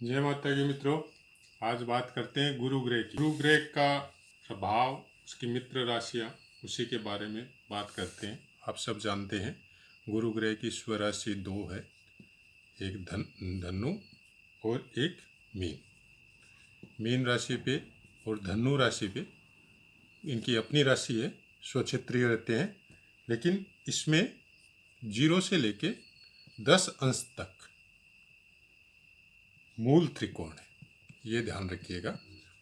जय माता की मित्रों। आज बात करते हैं गुरु ग्रह की। गुरु ग्रह का प्रभाव, उसकी मित्र राशियाँ, उसी के बारे में बात करते हैं। आप सब जानते हैं गुरु ग्रह की स्वराशि दो है, एक धनु और एक मीन। मीन राशि पे और धनु राशि पे इनकी अपनी राशि है, स्वक्षेत्रीय रहते हैं, लेकिन इसमें 0 से लेके 10 अंश तक मूल त्रिकोण है, ये ध्यान रखिएगा।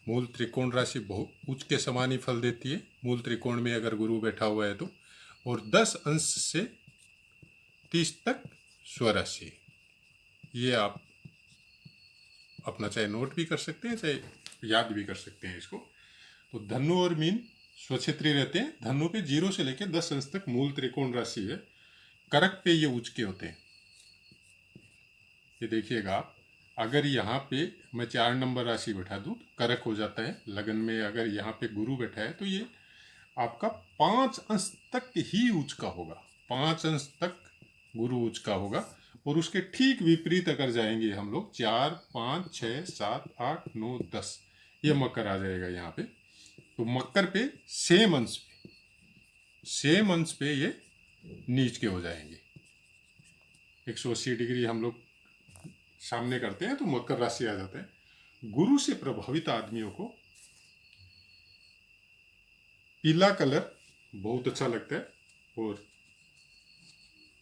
मूल त्रिकोण राशि बहुत उच्च के समान ही फल देती है मूल त्रिकोण में अगर गुरु बैठा हुआ है तो। और 10 अंश से 30 तक स्वराशि है। ये आप अपना चाहे नोट भी कर सकते हैं, चाहे याद भी कर सकते हैं इसको। तो धनु और मीन स्वक्षेत्री रहते हैं। धनु पे 0 से लेकर 10 अंश तक मूल त्रिकोण राशि है। करक पे ये उच्च के होते हैं। ये देखिएगा आप, अगर यहाँ पे मैं 4 नंबर राशि बैठा दूँ तो करक हो जाता है। लगन में अगर यहाँ पे गुरु बैठा है तो ये आपका 5 अंश तक ही उच्च का होगा। 5 अंश तक गुरु उच्च का होगा। और उसके ठीक विपरीत अगर जाएंगे हम लोग 4, 5, 6, 7, 8, 9, 10, ये मकर आ जाएगा यहाँ पे। तो मकर पे सेम अंश पे ये नीच के हो जाएंगे। 180 डिग्री हम लोग सामने करते हैं तो मकर राशि आ जाता है। गुरु से प्रभावित आदमियों को पीला कलर बहुत अच्छा लगता है। और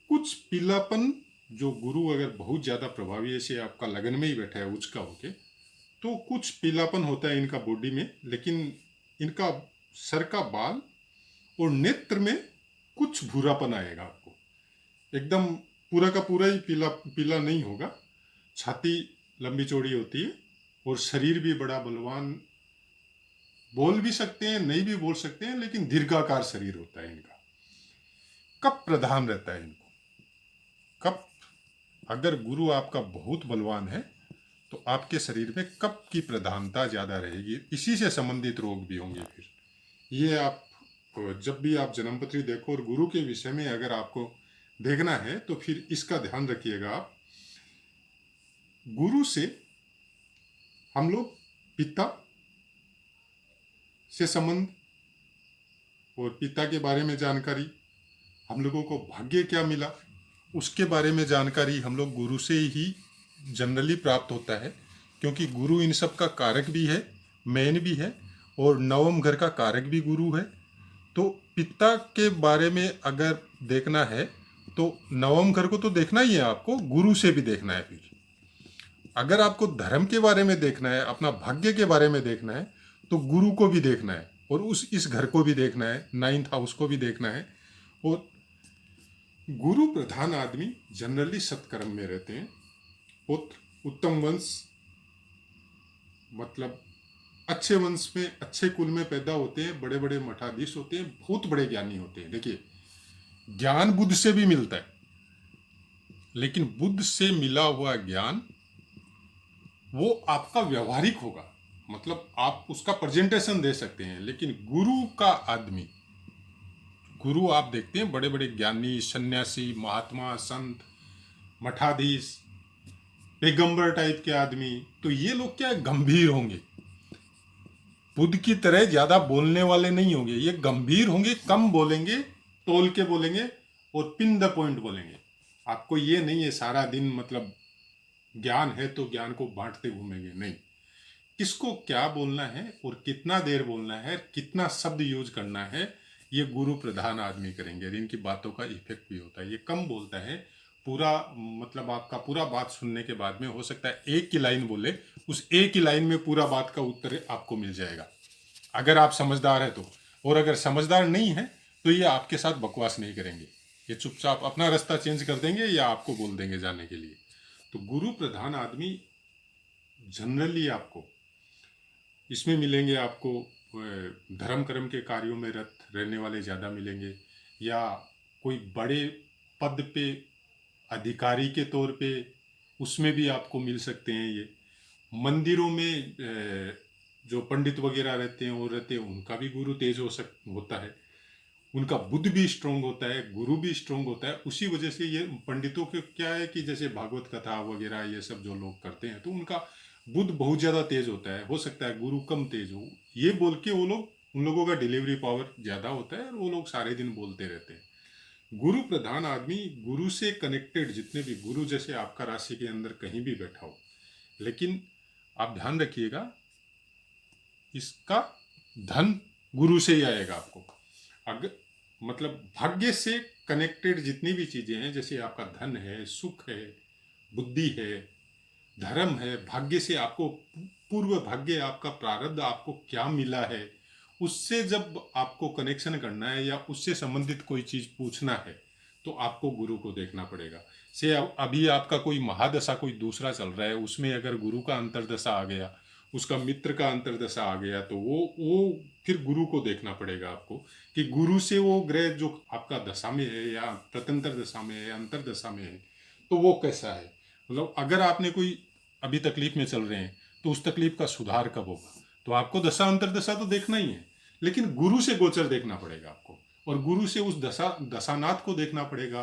कुछ पीलापन, जो गुरु अगर बहुत ज़्यादा प्रभावी है, जैसे आपका लगन में ही बैठा है उच्च का होके, तो कुछ पीलापन होता है इनका बॉडी में, लेकिन इनका सर का बाल और नेत्र में कुछ भूरापन आएगा आपको। एकदम पूरा का पूरा ही पीला पीला नहीं होगा। छाती लंबी चौड़ी होती है और शरीर भी बड़ा बलवान, बोल भी सकते हैं, नहीं भी बोल सकते हैं, लेकिन दीर्घाकार शरीर होता है इनका। कप प्रधान रहता है इनको। कप, अगर गुरु आपका बहुत बलवान है तो आपके शरीर में कप की प्रधानता ज़्यादा रहेगी। इसी से संबंधित रोग भी होंगे। फिर ये आप जब भी आप जन्मपत्री देखो और गुरु के विषय में अगर आपको देखना है तो फिर इसका ध्यान रखिएगा आप। गुरु से हम लोग पिता से संबंध और पिता के बारे में जानकारी, हम लोगों को भाग्य क्या मिला उसके बारे में जानकारी हम लोग गुरु से ही जनरली प्राप्त होता है। क्योंकि गुरु इन सब का कारक भी है, मेन भी है, और नवम घर का कारक भी गुरु है। तो पिता के बारे में अगर देखना है तो नवम घर को तो देखना ही है, आपको गुरु से भी देखना है। फिर अगर आपको धर्म के बारे में देखना है, अपना भाग्य के बारे में देखना है, तो गुरु को भी देखना है और इस घर को भी देखना है, 9th हाउस को भी देखना है। और गुरु प्रधान आदमी जनरली सत्कर्म में रहते हैं। पुत्र उत्तम वंश, मतलब अच्छे वंश में, अच्छे कुल में पैदा होते हैं, बड़े बड़े मठाधीश होते हैं, बहुत बड़े ज्ञानी होते हैं। देखिए, ज्ञान बुद्ध से भी मिलता है, लेकिन बुद्ध से मिला हुआ ज्ञान वो आपका व्यवहारिक होगा, मतलब आप उसका प्रेजेंटेशन दे सकते हैं। लेकिन गुरु का आदमी, गुरु आप देखते हैं बड़े बड़े ज्ञानी, सन्यासी, महात्मा, संत, मठाधीश, पैगंबर टाइप के आदमी, तो ये लोग क्या गंभीर होंगे, बुद्ध की तरह ज्यादा बोलने वाले नहीं होंगे। ये गंभीर होंगे, कम बोलेंगे, तोल के बोलेंगे और पिन द पॉइंट बोलेंगे। आपको ये नहीं है सारा दिन मतलब ज्ञान है तो ज्ञान को बांटते घूमेंगे, नहीं। किसको क्या बोलना है और कितना देर बोलना है, कितना शब्द यूज करना है, ये गुरु प्रधान आदमी करेंगे। इनकी बातों का इफेक्ट भी होता है। ये कम बोलता है, पूरा मतलब आपका पूरा बात सुनने के बाद में हो सकता है एक ही लाइन बोले, उस एक ही लाइन में पूरा बात का उत्तर आपको मिल जाएगा, अगर आप समझदार है तो। और अगर समझदार नहीं है तो ये आपके साथ बकवास नहीं करेंगे, ये चुपचाप अपना रास्ता चेंज कर देंगे या आपको बोल देंगे जाने के लिए। तो गुरु प्रधान आदमी जनरली आपको इसमें मिलेंगे। आपको धर्म कर्म के कार्यों में रत रहने वाले ज़्यादा मिलेंगे, या कोई बड़े पद पे अधिकारी के तौर पे उसमें भी आपको मिल सकते हैं। ये मंदिरों में जो पंडित वगैरह रहते हैं, वो रहते हैं, उनका भी गुरु तेज होता है। उनका बुद्ध भी स्ट्रोंग होता है, गुरु भी स्ट्रोंग होता है। उसी वजह से ये पंडितों के क्या है कि जैसे भागवत कथा वगैरह ये सब जो लोग करते हैं तो उनका बुद्ध बहुत ज़्यादा तेज होता है, हो सकता है गुरु कम तेज हो, ये बोल के वो लोग, उन लोगों का डिलीवरी पावर ज़्यादा होता है और वो लोग सारे दिन बोलते रहते हैं। गुरु प्रधान आदमी, गुरु से कनेक्टेड जितने भी गुरु, जैसे आपका राशि के अंदर कहीं भी बैठा हो, लेकिन आप ध्यान रखिएगा इसका धन गुरु से ही आएगा आपको। अगर मतलब भाग्य से कनेक्टेड जितनी भी चीजें हैं, जैसे आपका धन है, सुख है, बुद्धि है, धर्म है, भाग्य से आपको पूर्व भाग्य, आपका प्रारब्ध आपको क्या मिला है, उससे जब आपको कनेक्शन करना है या उससे संबंधित कोई चीज पूछना है तो आपको गुरु को देखना पड़ेगा। से अभी आपका कोई महादशा कोई दूसरा चल रहा है, उसमें अगर गुरु का अंतर्दशा आ गया, उसका मित्र का अंतर्दशा आ गया, तो वो फिर गुरु को देखना पड़ेगा आपको कि गुरु से वो ग्रह जो आपका दशा में है या प्रत्यंतर दशा में है, अंतर्दशा में है, तो वो कैसा है। मतलब अगर आपने कोई अभी तकलीफ में चल रहे हैं तो उस तकलीफ का सुधार कब होगा, तो आपको दशा अंतर्दशा तो देखना ही है, लेकिन गुरु से गोचर देखना पड़ेगा आपको, और गुरु से उस दशानाथ को देखना पड़ेगा,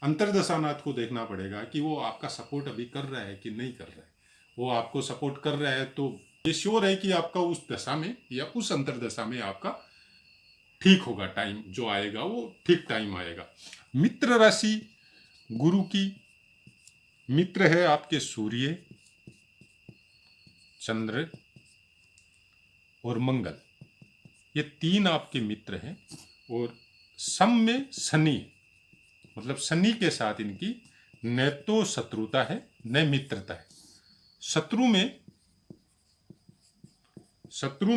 अंतर्दशानाथ को देखना पड़ेगा कि वो आपका सपोर्ट अभी कर रहा है कि नहीं कर रहा है। वो आपको सपोर्ट कर रहा है तो ये श्योर है कि आपका उस दशा में या उस अंतर्दशा में आपका ठीक होगा, टाइम जो आएगा वो ठीक टाइम आएगा। मित्र राशि गुरु की, मित्र है आपके सूर्य, चंद्र और मंगल, ये तीन आपके मित्र हैं। और सम में शनि, मतलब शनि के साथ इनकी न तो शत्रुता है न मित्रता है। शत्रु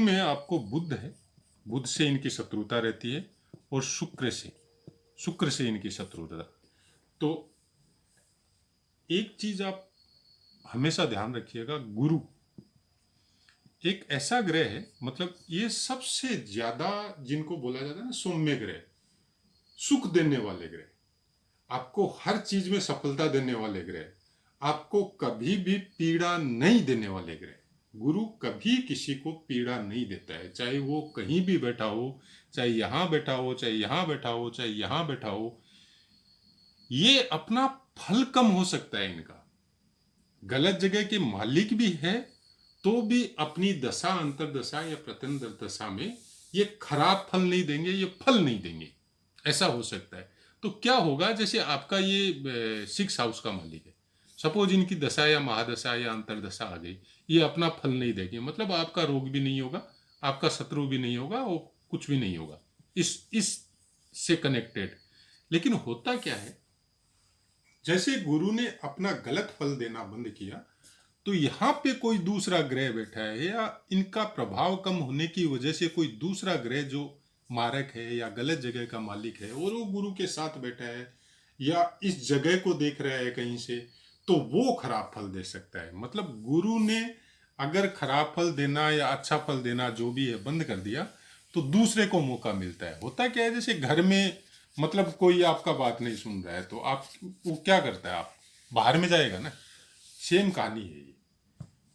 में आपको बुध है, बुध से इनकी शत्रुता रहती है, और शुक्र से इनकी शत्रुता। तो एक चीज आप हमेशा ध्यान रखिएगा, गुरु एक ऐसा ग्रह है, मतलब ये सबसे ज्यादा जिनको बोला जाता है ना सौम्य ग्रह, सुख देने वाले ग्रह, आपको हर चीज में सफलता देने वाले ग्रह, आपको कभी भी पीड़ा नहीं देने वाले ग्रह। गुरु कभी किसी को पीड़ा नहीं देता है, चाहे वो कहीं भी बैठा हो, चाहे यहां बैठा हो, चाहे यहां बैठा हो, चाहे यहां बैठा हो। ये अपना फल कम हो सकता है इनका, गलत जगह के मालिक भी है तो भी अपनी दशा अंतरदशा या प्रत्यंतर दशा में ये खराब फल नहीं देंगे, ये फल नहीं देंगे, ऐसा हो सकता है। तो क्या होगा, जैसे आपका ये 6 हाउस का मालिक है, सपोज इनकी दशा या महादशा या अंतरदशा आ गई, ये अपना फल नहीं देंगे, मतलब आपका रोग भी नहीं होगा, आपका शत्रु भी नहीं होगा, और कुछ भी नहीं होगा इस से कनेक्टेड। लेकिन होता क्या है, जैसे गुरु ने अपना गलत फल देना बंद किया तो यहाँ पे कोई दूसरा ग्रह बैठा है, या इनका प्रभाव कम होने की वजह से कोई दूसरा ग्रह जो मारक है या गलत जगह का मालिक है और वो गुरु के साथ बैठा है या इस जगह को देख रहा है कहीं से, तो वो खराब फल दे सकता है। मतलब गुरु ने अगर खराब फल देना या अच्छा फल देना जो भी है बंद कर दिया तो दूसरे को मौका मिलता है। होता क्या है, जैसे घर में मतलब कोई आपका बात नहीं सुन रहा है तो आप वो क्या करता है, आप बाहर में जाएगा ना। सेम कहानी है ये।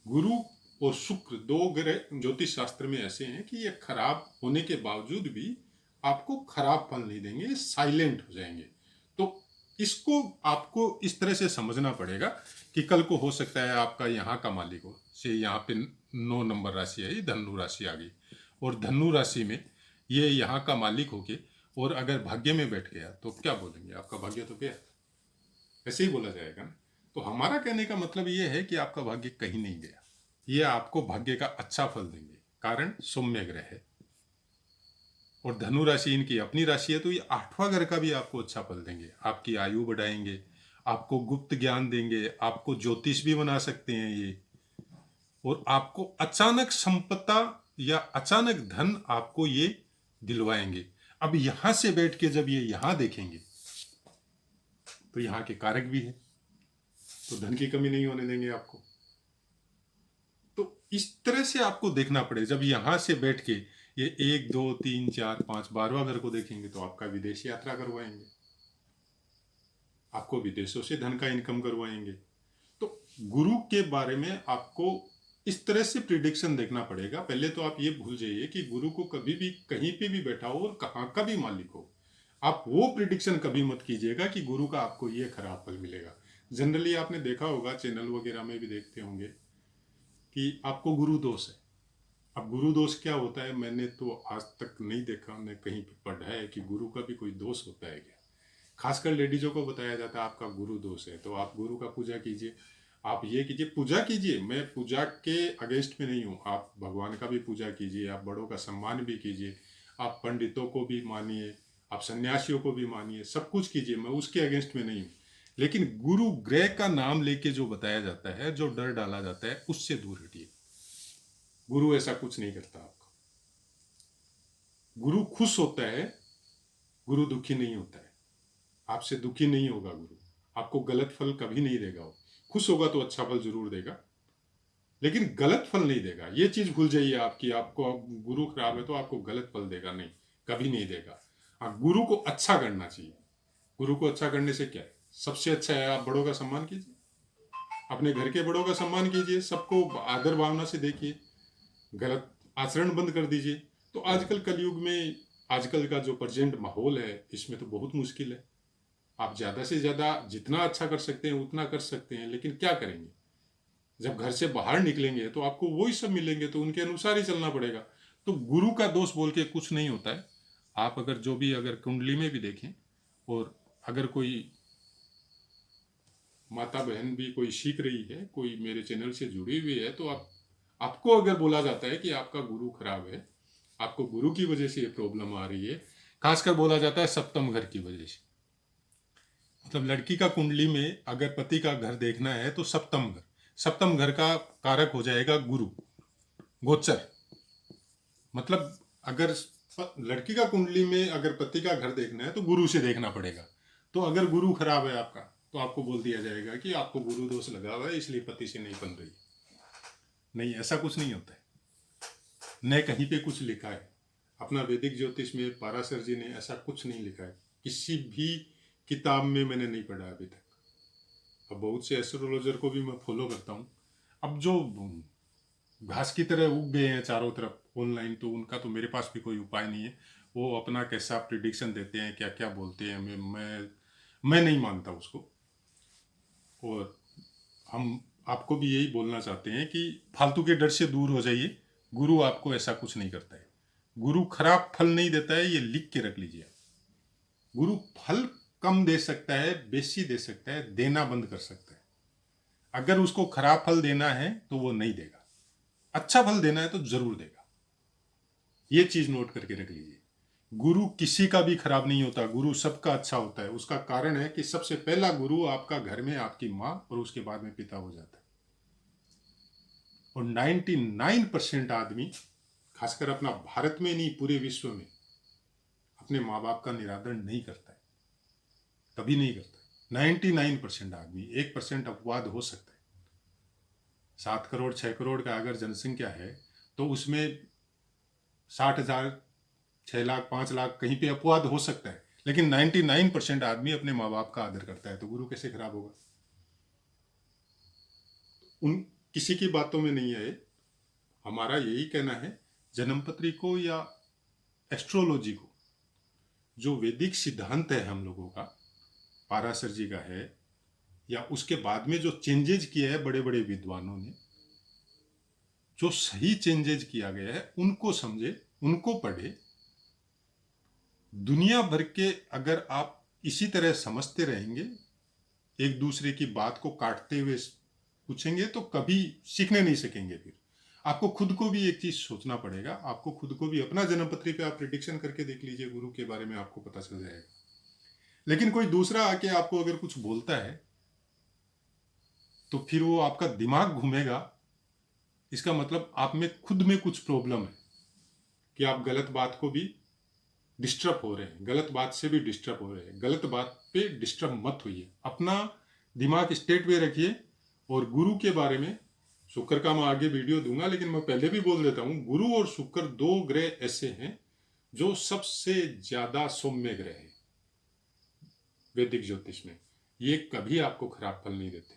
गुरु और शुक्र दो ग्रह ज्योतिष शास्त्र में ऐसे हैं कि ये खराब होने के बावजूद भी आपको खराब फल नहीं देंगे, साइलेंट हो जाएंगे। तो इसको आपको इस तरह से समझना पड़ेगा कि कल को हो सकता है आपका यहाँ का मालिक हो, से यहाँ पे 9 नंबर राशि आई, धनु राशि आ गई, और धनु राशि में ये यहाँ का मालिक होके और अगर भाग्य में बैठ गया तो क्या बोलेंगे, आपका भाग्य तो गया, ऐसे ही बोला जाएगा ना। तो हमारा कहने का मतलब ये है कि आपका भाग्य कहीं नहीं गया, ये आपको भाग्य का अच्छा फल देंगे, कारण सौम्य ग्रह है। और धनु राशि इनकी अपनी राशि है तो ये 8वां घर का भी आपको अच्छा फल देंगे, आपकी आयु बढ़ाएंगे, आपको गुप्त ज्ञान देंगे, आपको ज्योतिष भी बना सकते हैं ये, और आपको अचानक संपत्ता या अचानक धन आपको ये दिलवाएंगे। अब यहां से बैठ के जब ये यहां देखेंगे तो यहाँ के कारक भी है, तो धन की कमी नहीं होने देंगे आपको। तो इस तरह से आपको देखना पड़े, जब यहां से बैठ के ये 1 2 3 4 5 12वां घर को देखेंगे तो आपका विदेश यात्रा करवाएंगे, आपको विदेशों से धन का इनकम करवाएंगे। तो गुरु के बारे में आपको इस तरह से प्रिडिक्शन देखना पड़ेगा। पहले तो आप ये भूल जाइए कि गुरु को कभी भी कहीं पे भी बैठा हो और कहाँ का भी मालिक हो, आप वो प्रिडिक्शन कभी मत कीजिएगा कि गुरु का आपको ये खराब फल मिलेगा। जनरली आपने देखा होगा, चैनल वगैरह में भी देखते होंगे कि आपको गुरु दोष है। अब गुरु दोष क्या होता है, मैंने तो आज तक नहीं देखा, न कहीं पे पढ़ा है कि गुरु का भी कोई दोष होता है क्या। खासकर लेडीजों को बताया जाता है आपका गुरु दोष है, तो आप गुरु का पूजा कीजिए, आप ये कीजिए, पूजा कीजिए। मैं पूजा के अगेंस्ट में नहीं हूँ, आप भगवान का भी पूजा कीजिए, आप बड़ों का सम्मान भी कीजिए, आप पंडितों को भी मानिए, आप सन्यासियों को भी मानिए, सब कुछ कीजिए, मैं उसके अगेंस्ट में नहीं हूँ। लेकिन गुरु ग्रह का नाम लेके जो बताया जाता है, जो डर डाला जाता है, उससे दूर हटिए। गुरु ऐसा कुछ नहीं करता आपका। गुरु खुश होता है, गुरु दुखी नहीं होता है। आपसे दुखी नहीं होगा गुरु, आपको गलत फल कभी नहीं देगा। वो खुश होगा तो अच्छा फल जरूर देगा, लेकिन गलत फल नहीं देगा। ये चीज भूल जाइए आपकी, आपको गुरु खराब है तो आपको गलत फल देगा, नहीं, कभी नहीं देगा। हाँ, गुरु को अच्छा करना चाहिए। गुरु को अच्छा करने से क्या है, सबसे अच्छा है आप बड़ों का सम्मान कीजिए, अपने घर के बड़ों का सम्मान कीजिए, सबको आदर भावना से देखिए, गलत आचरण बंद कर दीजिए। तो आजकल कलयुग में, आजकल का जो प्रेजेंट माहौल है, इसमें तो बहुत मुश्किल है। आप ज़्यादा से ज़्यादा जितना अच्छा कर सकते हैं उतना कर सकते हैं, लेकिन क्या करेंगे, जब घर से बाहर निकलेंगे तो आपको वही सब मिलेंगे, तो उनके अनुसार ही चलना पड़ेगा। तो गुरु का दोष बोल के कुछ नहीं होता है। आप अगर जो भी अगर कुंडली में भी देखें, और अगर कोई माता बहन भी कोई सीख रही है, कोई मेरे चैनल से जुड़ी हुई है, तो आपको अगर बोला जाता है कि आपका गुरु खराब है, आपको गुरु की वजह से ये प्रॉब्लम आ रही है, खासकर बोला जाता है सप्तम घर की वजह से। मतलब लड़की का कुंडली में अगर पति का घर देखना है तो सप्तम घर, सप्तम घर का कारक हो जाएगा गुरु, गोचर। मतलब अगर लड़की का कुंडली में अगर पति का घर देखना है तो गुरु से देखना पड़ेगा। तो अगर गुरु खराब है आपका, तो आपको बोल दिया जाएगा कि आपको गुरु दोष लगा हुआ है, इसलिए पति से नहीं बन रही। नहीं, ऐसा कुछ नहीं होता है, न कहीं पे कुछ लिखा है। अपना वैदिक ज्योतिष में पाराशर जी ने ऐसा कुछ नहीं लिखा है, किसी भी किताब में मैंने नहीं पढ़ा अभी तक। अब बहुत से एस्ट्रोलॉजर को भी मैं फॉलो करता हूँ, अब जो घास की तरह उग गए हैं चारों तरफ ऑनलाइन, तो उनका तो मेरे पास भी कोई उपाय नहीं है। वो अपना कैसा प्रिडिक्शन देते हैं, क्या क्या बोलते हैं, मैं नहीं मानता उसको। और हम आपको भी यही बोलना चाहते हैं कि फालतू के डर से दूर हो जाइए। गुरु आपको ऐसा कुछ नहीं करता है, गुरु खराब फल नहीं देता है, ये लिख के रख लीजिए। गुरु फल कम दे सकता है, बेसी दे सकता है, देना बंद कर सकता है। अगर उसको खराब फल देना है तो वो नहीं देगा, अच्छा फल देना है तो जरूर देगा। ये चीज नोट करके रख लीजिए। गुरु किसी का भी खराब नहीं होता, गुरु सबका अच्छा होता है। उसका कारण है कि सबसे पहला गुरु आपका घर में आपकी माँ, और उसके बाद में पिता हो जाता है। और 99% आदमी, खासकर अपना भारत में नहीं पूरे विश्व में, अपने माँ बाप का निरादर नहीं करता है, कभी नहीं करता है। 99% आदमी, 1% अपवाद हो सकता है। 7 करोड़ 6 करोड़ का अगर जनसंख्या है, तो उसमें 60,000 6 लाख 5 लाख कहीं पे अपवाद हो सकता है, लेकिन 99% आदमी अपने माँ बाप का आदर करता है, तो गुरु कैसे खराब होगा। उन किसी की बातों में नहीं आए। हमारा यही कहना है, जन्मपत्री को या एस्ट्रोलॉजी को, जो वैदिक सिद्धांत है हम लोगों का, पाराशर जी का है, या उसके बाद में जो चेंजेज किए हैं बड़े बड़े विद्वानों ने, जो सही चेंजेज किया गया है, उनको समझे, उनको पढ़े। दुनिया भर के अगर आप इसी तरह समझते रहेंगे, एक दूसरे की बात को काटते हुए पूछेंगे, तो कभी सीखने नहीं सकेंगे। फिर आपको खुद को भी एक चीज सोचना पड़ेगा, आपको खुद को भी अपना जन्मपत्री पे आप प्रिडिक्शन करके देख लीजिए, गुरु के बारे में आपको पता चल जाएगा। लेकिन कोई दूसरा आके आपको अगर कुछ बोलता है, तो फिर वो आपका दिमाग घूमेगा। इसका मतलब आप में खुद में कुछ प्रॉब्लम है, कि आप गलत बात को भी डिस्टर्ब हो रहे हैं, गलत बात से भी डिस्टर्ब हो रहे हैं। गलत बात पे डिस्टर्ब मत होइए, अपना दिमाग स्टेट पे रखिए। और गुरु के बारे में, शुक्र का मैं आगे वीडियो दूंगा, लेकिन मैं पहले भी बोल देता हूँ, गुरु और शुक्र 2 ग्रह ऐसे हैं जो सबसे ज्यादा सौम्य ग्रह है वैदिक ज्योतिष में। ये कभी आपको खराब फल नहीं देते।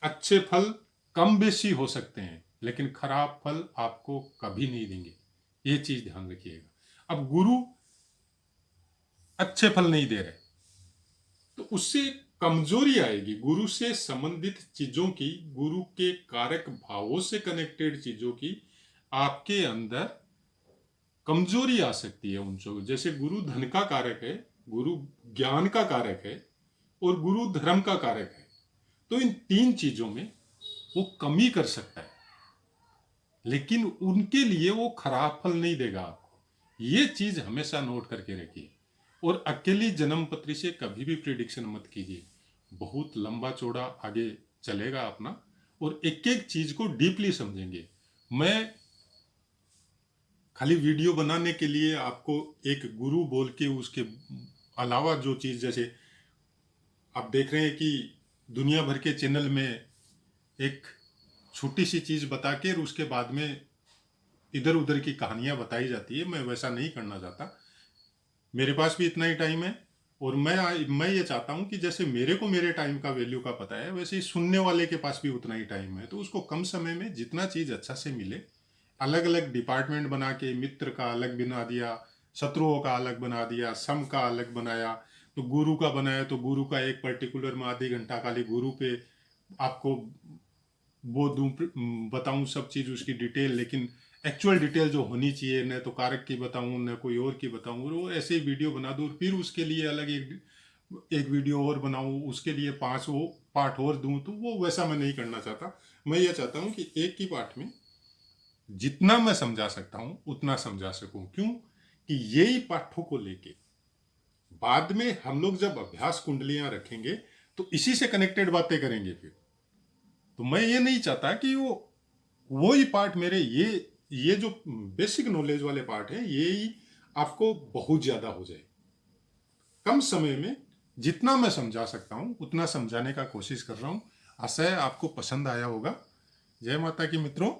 अच्छे फल कम बेसी हो सकते हैं, लेकिन खराब फल आपको कभी नहीं देंगे। ये चीज ध्यान रखिएगा। अब गुरु अच्छे फल नहीं दे रहे तो उससे कमजोरी आएगी। गुरु से संबंधित चीजों की, गुरु के कारक भावों से कनेक्टेड चीजों की आपके अंदर कमजोरी आ सकती है। उन चीजों, जैसे गुरु धन का कारक है, गुरु ज्ञान का कारक है और गुरु धर्म का कारक है। तो इन तीन चीजों में वो कमी कर सकता है, लेकिन उनके लिए वो खराब फल नहीं देगा आपको। ये चीज हमेशा नोट करके रखिए। और अकेली जन्म पत्री से कभी भी प्रिडिक्शन मत कीजिए, बहुत लंबा चौड़ा आगे चलेगा अपना। और एक एक चीज को डीपली समझेंगे। मैं खाली वीडियो बनाने के लिए आपको एक गुरु बोल के उसके अलावा जो चीज, जैसे आप देख रहे हैं कि दुनिया भर के चैनल में एक छोटी सी चीज बता के और उसके बाद में इधर उधर की कहानियां बताई जाती है, मैं वैसा नहीं करना चाहता। मेरे पास भी इतना ही टाइम है और मैं ये चाहता हूं कि जैसे मेरे को मेरे टाइम का वैल्यू का पता है, वैसे ही सुनने वाले के पास भी उतना ही टाइम है। तो उसको कम समय में जितना चीज अच्छा से मिले, अलग अलग डिपार्टमेंट बना के मित्र का अलग बना दिया, शत्रुओं का अलग बना दिया, सम का अलग बनाया, तो गुरु का बनाया तो गुरु का एक पर्टिकुलर में आधी घंटा खाली गुरु पे आपको वो दूं, बताऊं सब चीज उसकी डिटेल, लेकिन एक्चुअल डिटेल जो होनी चाहिए, न तो कारक की बताऊं न कोई और की बताऊं, और वो ऐसे ही वीडियो बना दूं। फिर उसके लिए अलग एक वीडियो और बनाऊं, उसके लिए 5 वो पार्ट और दूं, तो वो वैसा मैं नहीं करना चाहता। मैं ये चाहता हूं कि एक ही पार्ट में जितना मैं समझा सकता हूं उतना समझा सकूं। क्यों कि यही पाठों को लेके बाद में हम लोग जब अभ्यास कुंडलियां रखेंगे तो इसी से कनेक्टेड बातें करेंगे। फिर तो मैं ये नहीं चाहता कि वो ही पार्ट मेरे ये जो बेसिक नॉलेज वाले पार्ट है ये ही आपको बहुत ज्यादा हो जाए। कम समय में जितना मैं समझा सकता हूं उतना समझाने का कोशिश कर रहा हूं। आशा है आपको पसंद आया होगा। जय माता की मित्रों।